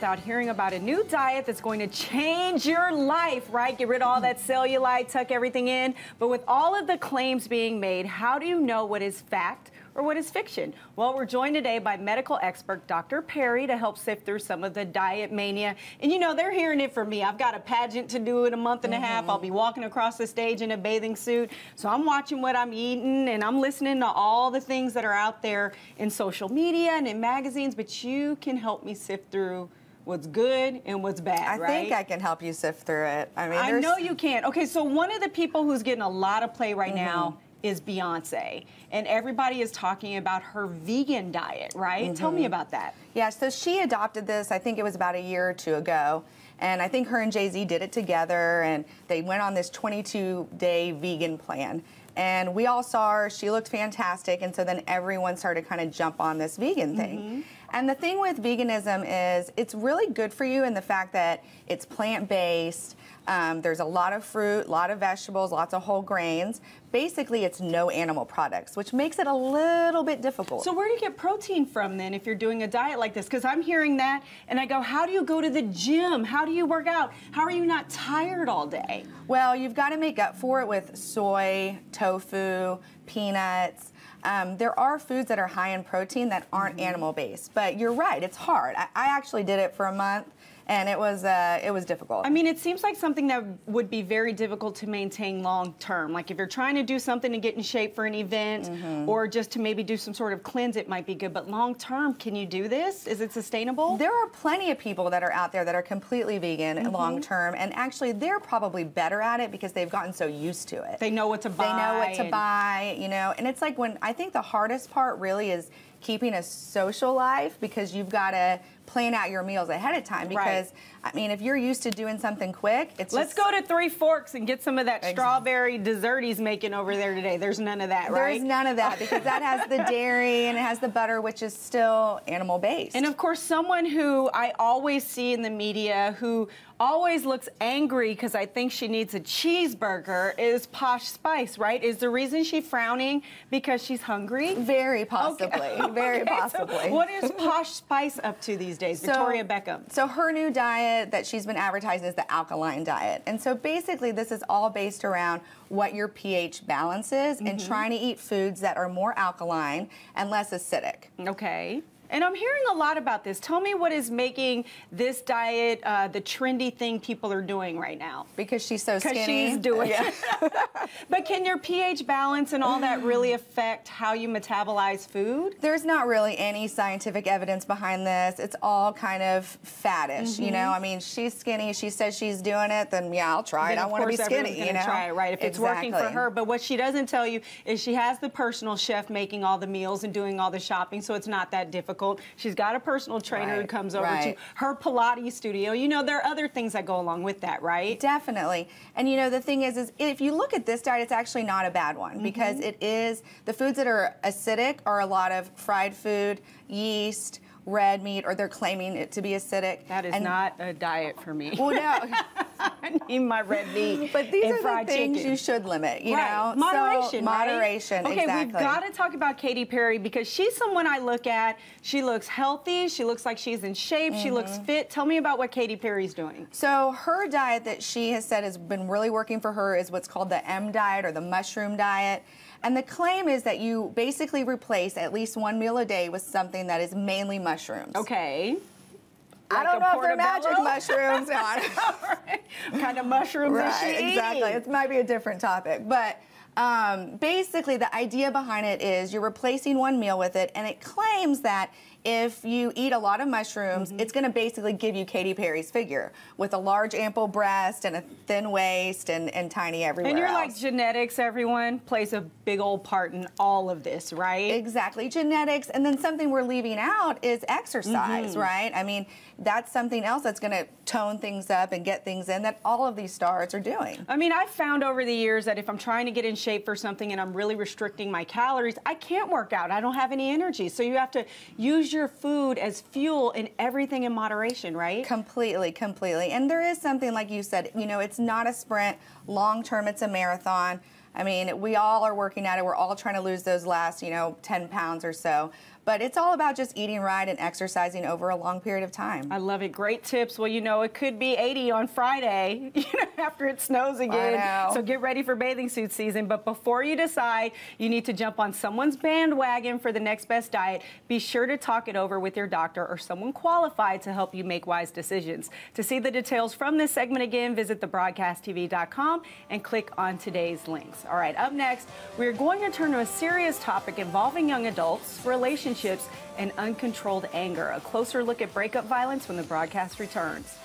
without hearing about a new diet that's going to change your life, right? Get rid of all that cellulite, tuck everything in. But with all of the claims being made, how do you know what is fact or what is fiction? Well, we're joined today by medical expert Dr. Pari to help sift through some of the diet mania. And you know, they're hearing it from me. I've got a pageant to do in a month and a half. I'll be walking across the stage in a bathing suit. So I'm watching what I'm eating and I'm listening to all the things that are out there in social media and in magazines, but you can help me sift through what's good and what's bad, right? I think I can help you sift through it. I mean, I know you can. Okay, so one of the people who's getting a lot of play right now is Beyonce, and everybody is talking about her vegan diet, right? Tell me about that. Yeah, so she adopted this, I think it was about a year or two ago, and I think her and Jay-Z did it together, and they went on this 22-day vegan plan. And we all saw her, she looked fantastic, and so then everyone started to kind of jump on this vegan thing. And the thing with veganism is it's really good for you in the fact that it's plant-based, there's a lot of fruit, a lot of vegetables, lots of whole grains. Basically, it's no animal products, which makes it a little bit difficult. So where do you get protein from then if you're doing a diet like this? Because I'm hearing that and I go, how do you go to the gym? How do you work out? How are you not tired all day? Well, you've got to make up for it with soy, tofu, peanuts. There are foods that are high in protein that aren't animal-based, but you're right, it's hard. I actually did it for a month, and it was difficult. I mean, it seems like something that would be very difficult to maintain long term. Like if you're trying to do something to get in shape for an event or just to maybe do some sort of cleanse, it might be good. But long term, can you do this? Is it sustainable? There are plenty of people that are out there that are completely vegan long term, and actually they're probably better at it because they've gotten so used to it. They know what to buy. They know what to buy, you know. And it's like when I think the hardest part really is keeping a social life, because you've got to plan out your meals ahead of time, because I mean, if you're used to doing something quick, it's Let's go to Three Forks and get some of that strawberry dessert he's making over there today. There's none of that, right? There's none of that, because that has the dairy and it has the butter, which is still animal based. And of course, someone who I always see in the media who always looks angry because I think she needs a cheeseburger is Posh Spice, right? Is the reason she's frowning because she's hungry? Very possibly, very possibly. So what is Posh Spice up to these days? Victoria Beckham. So her new diet that she's been advertising is the Alkaline Diet. And so basically this is all based around what your pH balance is and trying to eat foods that are more alkaline and less acidic. Okay. And I'm hearing a lot about this. Tell me what is making this diet the trendy thing people are doing right now. Because she's so skinny. Because she's doing it. But can your pH balance and all that really affect how you metabolize food? There's not really any scientific evidence behind this. It's all kind of faddish, you know? I mean, she's skinny. She says she's doing it, then yeah, I'll try it. I want to be skinny, you know? Try it, right? If it's working for her. But what she doesn't tell you is she has the personal chef making all the meals and doing all the shopping, so it's not that difficult. She's got a personal trainer who comes over to her Pilates studio. You know, there are other things that go along with that, right? Definitely. And you know, the thing is if you look at this diet, it's actually not a bad one, because it is, the foods that are acidic are a lot of fried food, yeast, red meat, or they're claiming it to be acidic. That is not a diet for me. Well, no. I need my red meat. But these and are fried the things chicken. You should limit, you know? Moderation, so, moderation, Okay, exactly. we've got to talk about Katy Perry, because she's someone I look at. She looks healthy. She looks like she's in shape. She looks fit. Tell me about what Katy Perry's doing. So her diet that she has said has been really working for her is what's called the M diet, or the mushroom diet. And the claim is that you basically replace at least one meal a day with something that is mainly mushrooms. Okay. I don't know if they're magic mushrooms. What kind of mushrooms is she eating? Exactly. It might be a different topic. But basically, the idea behind it is you're replacing one meal with it, and it claims that if you eat a lot of mushrooms, it's going to basically give you Katy Perry's figure, with a large, ample breast and a thin waist and tiny everywhere And you're else. like, genetics, everyone, plays a big old part in all of this, right? Exactly. Genetics. And then something we're leaving out is exercise, right? I mean, that's something else that's going to tone things up and get things in that all of these stars are doing. I mean, I've found over the years that if I'm trying to get in shape for something and I'm really restricting my calories, I can't work out. I don't have any energy. So you have to use your food as fuel and everything in moderation, right? Completely, completely. And there is something, like you said, you know, it's not a sprint. Long term, it's a marathon. I mean, we all are working at it. We're all trying to lose those last, 10 pounds or so. But it's all about just eating right and exercising over a long period of time. I love it. Great tips. Well, you know, it could be 80 on Friday, after it snows again. I know. So get ready for bathing suit season. But before you decide, you need to jump on someone's bandwagon for the next best diet. Be sure to talk it over with your doctor or someone qualified to help you make wise decisions. To see the details from this segment again, visit thebroadcasttv.com and click on today's links. All right, up next, we're going to turn to a serious topic involving young adults, relationships, and uncontrolled anger. A closer look at breakup violence when the broadcast returns.